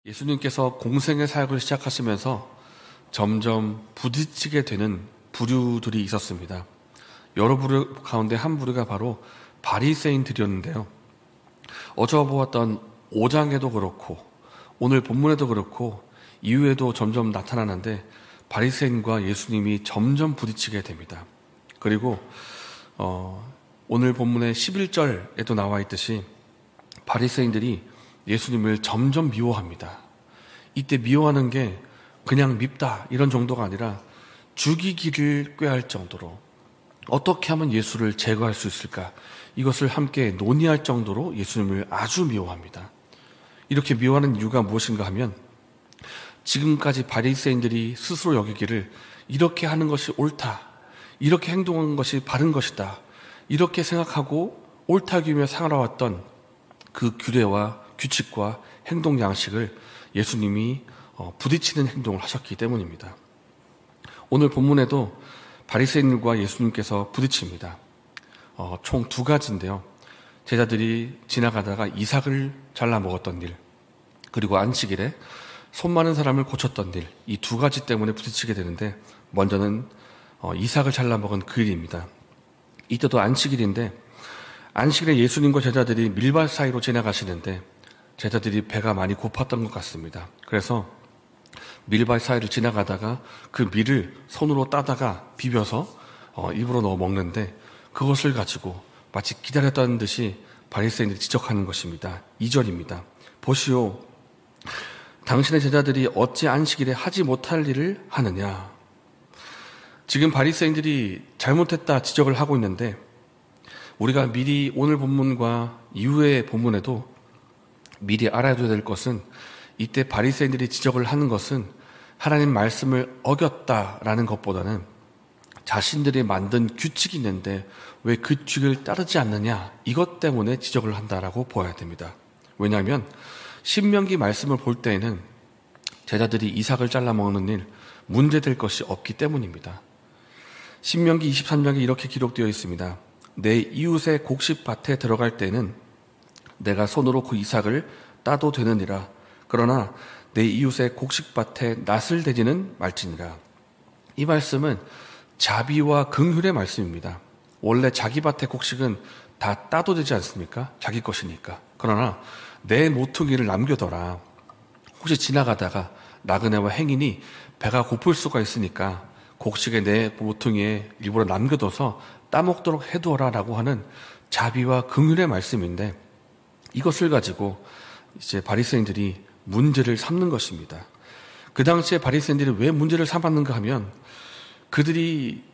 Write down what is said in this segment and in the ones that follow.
예수님께서 공생의 사역을 시작하시면서 점점 부딪히게 되는 부류들이 있었습니다. 여러 부류 가운데 한 부류가 바로 바리새인들이었는데요. 어제 보았던 5장에도 그렇고 오늘 본문에도 그렇고 이후에도 점점 나타나는데 바리새인과 예수님이 점점 부딪히게 됩니다. 그리고 오늘 본문의 11절에도 나와 있듯이 바리새인들이 예수님을 점점 미워합니다. 이때 미워하는 게 그냥 밉다 이런 정도가 아니라 죽이기를 꾀할 정도로 어떻게 하면 예수를 제거할 수 있을까, 이것을 함께 논의할 정도로 예수님을 아주 미워합니다. 이렇게 미워하는 이유가 무엇인가 하면 지금까지 바리새인들이 스스로 여기기를 이렇게 하는 것이 옳다, 이렇게 행동하는 것이 바른 것이다, 이렇게 생각하고 옳다기며 살아왔던 그 규례와 규칙과 행동 양식을 예수님이 부딪히는 행동을 하셨기 때문입니다. 오늘 본문에도 바리새인들과 예수님께서 부딪힙니다. 총 2가지인데요. 제자들이 지나가다가 이삭을 잘라 먹었던 일, 그리고 안식일에 손 많은 사람을 고쳤던 일, 이 2가지 때문에 부딪히게 되는데, 먼저는 이삭을 잘라 먹은 그 일입니다. 이때도 안식일인데 안식일에 예수님과 제자들이 밀밭 사이로 지나가시는데 제자들이 배가 많이 고팠던 것 같습니다. 그래서 밀밭 사이를 지나가다가 그 밀을 손으로 따다가 비벼서 입으로 넣어 먹는데, 그것을 가지고 마치 기다렸다는 듯이 바리새인들이 지적하는 것입니다. 2절입니다. 보시오, 당신의 제자들이 어찌 안식일에 하지 못할 일을 하느냐. 지금 바리새인들이 잘못했다 지적을 하고 있는데, 우리가 미리 오늘 본문과 이후의 본문에도 미리 알아둬야 될 것은, 이때 바리새인들이 지적을 하는 것은 하나님 말씀을 어겼다라는 것보다는 자신들이 만든 규칙이 있는데 왜 그 규칙을 따르지 않느냐, 이것 때문에 지적을 한다라고 보아야 됩니다. 왜냐하면 신명기 말씀을 볼 때에는 제자들이 이삭을 잘라 먹는 일 문제될 것이 없기 때문입니다. 신명기 23장에 이렇게 기록되어 있습니다. 내 이웃의 곡식밭에 들어갈 때는 내가 손으로 그 이삭을 따도 되느니라. 그러나 내 이웃의 곡식밭에 낫을 대지는 말지니라. 이 말씀은 자비와 긍휼의 말씀입니다. 원래 자기 밭의 곡식은 다 따도 되지 않습니까? 자기 것이니까. 그러나 내 모퉁이를 남겨둬라. 혹시 지나가다가 나그네와 행인이 배가 고플 수가 있으니까 곡식에 내 모퉁이에 일부러 남겨둬서 따먹도록 해두어라 라고 하는 자비와 긍휼의 말씀인데, 이것을 가지고 이제 바리새인들이 문제를 삼는 것입니다. 그 당시에 바리새인들이 왜 문제를 삼았는가 하면, 그들이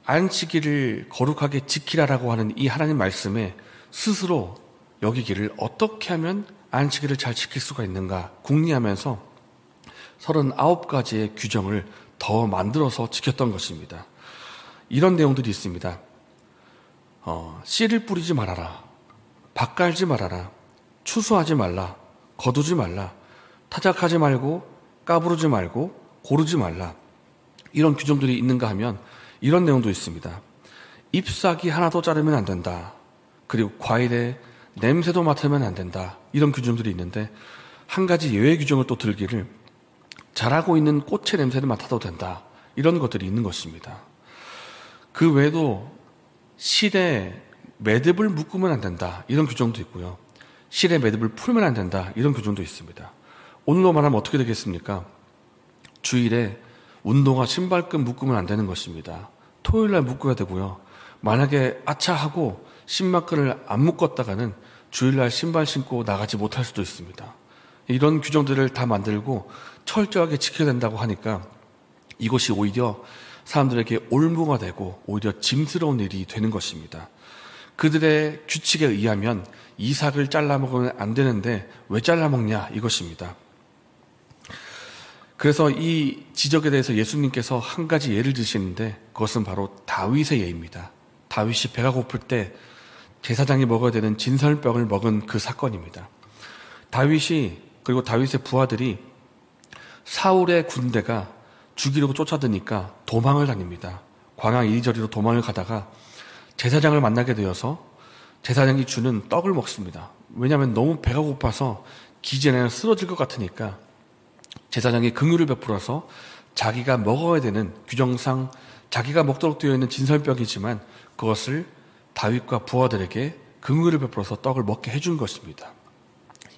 안식일을 거룩하게 지키라라고 하는 이 하나님 말씀에 스스로 여기기를 어떻게 하면 안식일을 잘 지킬 수가 있는가 궁리하면서 39가지의 규정을 더 만들어서 지켰던 것입니다. 이런 내용들이 있습니다. 씨를 뿌리지 말아라, 밭 갈지 말아라, 추수하지 말라, 거두지 말라, 타작하지 말고 까부르지 말고 고르지 말라. 이런 규정들이 있는가 하면 이런 내용도 있습니다. 잎사귀 하나도 자르면 안 된다. 그리고 과일에 냄새도 맡으면 안 된다. 이런 규정들이 있는데, 한 가지 예외 규정을 또 들기를 자라고 있는 꽃의 냄새를 맡아도 된다. 이런 것들이 있는 것입니다. 그 외에도 실에 매듭을 묶으면 안 된다. 이런 규정도 있고요. 실에 매듭을 풀면 안 된다. 이런 규정도 있습니다. 오늘로 말하면 어떻게 되겠습니까? 주일에 운동화 신발끈 묶으면 안 되는 것입니다. 토요일날 묶어야 되고요. 만약에 아차 하고 신발끈을 안 묶었다가는 주일날 신발 신고 나가지 못할 수도 있습니다. 이런 규정들을 다 만들고 철저하게 지켜야 된다고 하니까 이것이 오히려 사람들에게 올무가 되고 오히려 짐스러운 일이 되는 것입니다. 그들의 규칙에 의하면 이삭을 잘라 먹으면 안 되는데 왜 잘라 먹냐, 이것입니다. 그래서 이 지적에 대해서 예수님께서 한 가지 예를 드시는데, 그것은 바로 다윗의 예입니다. 다윗이 배가 고플 때 제사장이 먹어야 되는 진설병을 먹은 그 사건입니다. 다윗이, 그리고 다윗의 부하들이 사울의 군대가 죽이려고 쫓아드니까 도망을 다닙니다. 광야 이리저리로 도망을 가다가 제사장을 만나게 되어서 제사장이 주는 떡을 먹습니다. 왜냐하면 너무 배가 고파서 기지에 쓰러질 것 같으니까 제사장이 긍휼을 베풀어서 자기가 먹어야 되는 규정상 자기가 먹도록 되어 있는 진설병이지만 그것을 다윗과 부하들에게 긍휼을 베풀어서 떡을 먹게 해준 것입니다.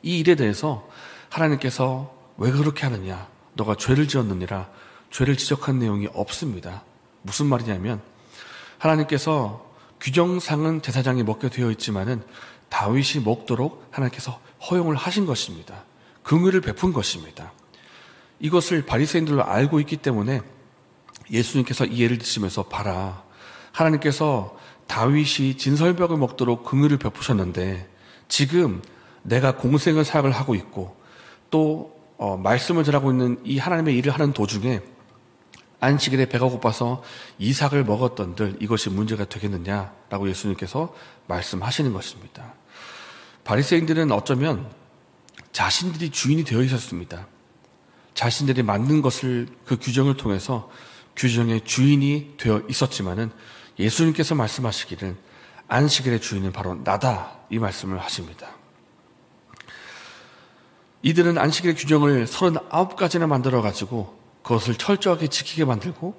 이 일에 대해서 하나님께서 왜 그렇게 하느냐, 너가 죄를 지었느니라, 죄를 지적한 내용이 없습니다. 무슨 말이냐면 하나님께서 규정상은 제사장이 먹게 되어 있지만은 다윗이 먹도록 하나님께서 허용을 하신 것입니다. 긍휼을 베푼 것입니다. 이것을 바리새인들로 알고 있기 때문에 예수님께서 이 예를 드시면서 봐라, 하나님께서 다윗이 진설벽을 먹도록 긍휼을 베푸셨는데 지금 내가 공생의 사역을 하고 있고 또 말씀을 전하고 있는 이 하나님의 일을 하는 도중에 안식일에 배가 고파서 이삭을 먹었던들 이것이 문제가 되겠느냐라고 예수님께서 말씀하시는 것입니다. 바리새인들은 어쩌면 자신들이 주인이 되어 있었습니다. 자신들이 만든 것을 그 규정을 통해서 규정의 주인이 되어 있었지만은 예수님께서 말씀하시기를 안식일의 주인은 바로 나다, 이 말씀을 하십니다. 이들은 안식일의 규정을 39가지나 만들어가지고 그것을 철저하게 지키게 만들고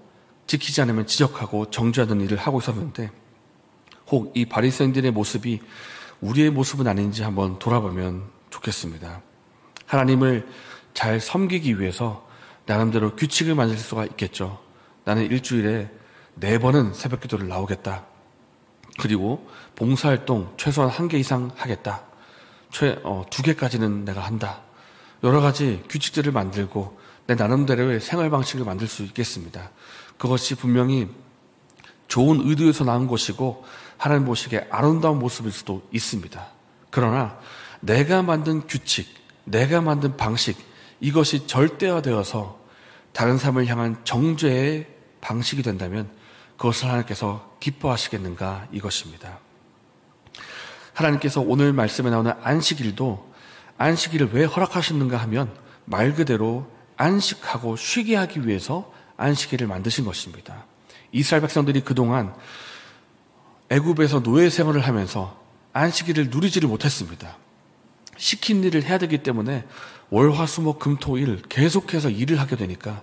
지키지 않으면 지적하고 정죄하는 일을 하고 있었는데 혹 이 바리새인들의 모습이 우리의 모습은 아닌지 한번 돌아보면 좋겠습니다. 하나님을 잘 섬기기 위해서 나름대로 규칙을 만들 수가 있겠죠. 나는 일주일에 4번은 새벽 기도를 나오겠다. 그리고 봉사활동 최소한 1개 이상 하겠다. 2개까지는 내가 한다. 여러 가지 규칙들을 만들고 내 나름대로의 생활 방식을 만들 수 있겠습니다. 그것이 분명히 좋은 의도에서 나온 것이고 하나님 보시기에 아름다운 모습일 수도 있습니다. 그러나 내가 만든 규칙, 내가 만든 방식, 이것이 절대화되어서 다른 사람을 향한 정죄의 방식이 된다면 그것을 하나님께서 기뻐하시겠는가, 이것입니다. 하나님께서 오늘 말씀에 나오는 안식일도 안식일을 왜 허락하셨는가 하면 말 그대로 안식하고 쉬게 하기 위해서 안식일을 만드신 것입니다. 이스라엘 백성들이 그동안 애굽에서 노예 생활을 하면서 안식일을 누리지를 못했습니다. 시킨 일을 해야 되기 때문에 월, 화, 수, 목, 금, 토, 일 계속해서 일을 하게 되니까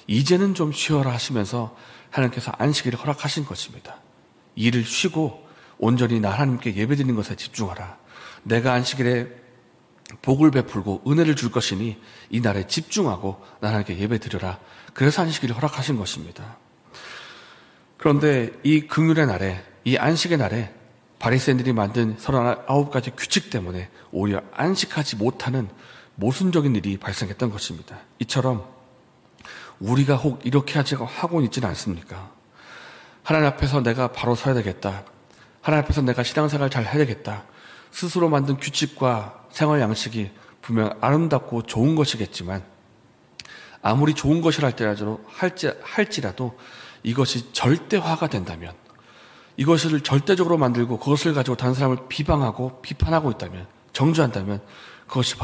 이제는 좀 쉬어라 하시면서 하나님께서 안식일을 허락하신 것입니다. 일을 쉬고 온전히 나 하나님께 예배드리는 것에 집중하라. 내가 안식일에 복을 베풀고 은혜를 줄 것이니 이 날에 집중하고 나 하나님께 예배드려라. 그래서 안식일을 허락하신 것입니다. 그런데 이 긍휼의 날에, 이 안식의 날에 바리새인들이 만든 39가지 규칙 때문에 오히려 안식하지 못하는 모순적인 일이 발생했던 것입니다. 이처럼 우리가 혹 이렇게 하고 있지는 않습니까? 하나님 앞에서 내가 바로 서야 되겠다. 하나님 앞에서 내가 신앙생활 잘 해야 되겠다. 스스로 만든 규칙과 생활 양식이 분명 아름답고 좋은 것이겠지만 아무리 좋은 것이라 할지라도 이것이 절대화가 된다면, 이것을 절대적으로 만들고 그것을 가지고 다른 사람을 비방하고 비판하고 있다면, 정죄한다면 그것이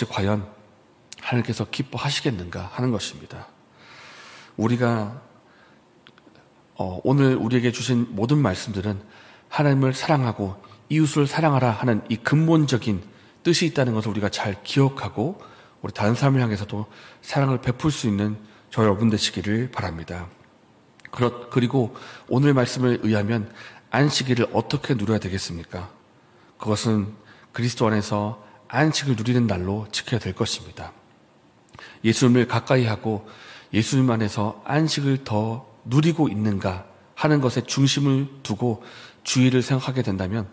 과연 하나님께서 기뻐하시겠는가 하는 것입니다. 우리가 오늘 우리에게 주신 모든 말씀들은 하나님을 사랑하고 이웃을 사랑하라 하는 이 근본적인 뜻이 있다는 것을 우리가 잘 기억하고 우리 다른 사람을 향해서도 사랑을 베풀 수 있는 저 여러분 되시기를 바랍니다. 그리고 오늘 말씀에 의하면 안식일을 어떻게 누려야 되겠습니까? 그것은 그리스도 안에서 안식을 누리는 날로 지켜야 될 것입니다. 예수님을 가까이 하고 예수님 안에서 안식을 더 누리고 있는가 하는 것에 중심을 두고 주의를 생각하게 된다면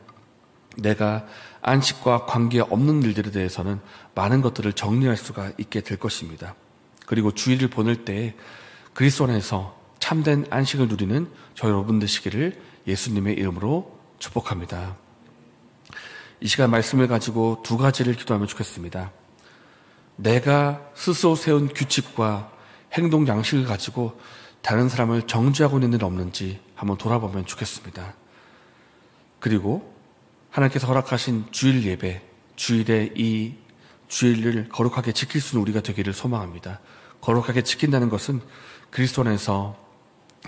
내가 안식과 관계없는 일들에 대해서는 많은 것들을 정리할 수가 있게 될 것입니다. 그리고 주의를 보낼 때에 그리스도 안에서 참된 안식을 누리는 저 여러분 되시기를 예수님의 이름으로 축복합니다. 이 시간 말씀을 가지고 2가지를 기도하면 좋겠습니다. 내가 스스로 세운 규칙과 행동 양식을 가지고 다른 사람을 정죄하고 있는 일 없는지 한번 돌아보면 좋겠습니다. 그리고 하나님께서 허락하신 주일 예배, 주일에 이 주일을 거룩하게 지킬 수 있는 우리가 되기를 소망합니다. 거룩하게 지킨다는 것은 그리스도 안에서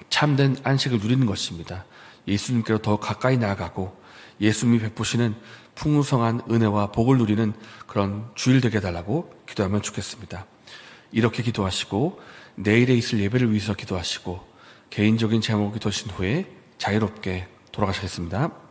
참된 안식을 누리는 것입니다. 예수님께로 더 가까이 나아가고 예수님이 베푸시는 풍성한 은혜와 복을 누리는 그런 주일 되게 해달라고 기도하면 좋겠습니다. 이렇게 기도하시고 내일에 있을 예배를 위해서 기도하시고 개인적인 제목을 기도하신 후에 자유롭게 돌아가시겠습니다.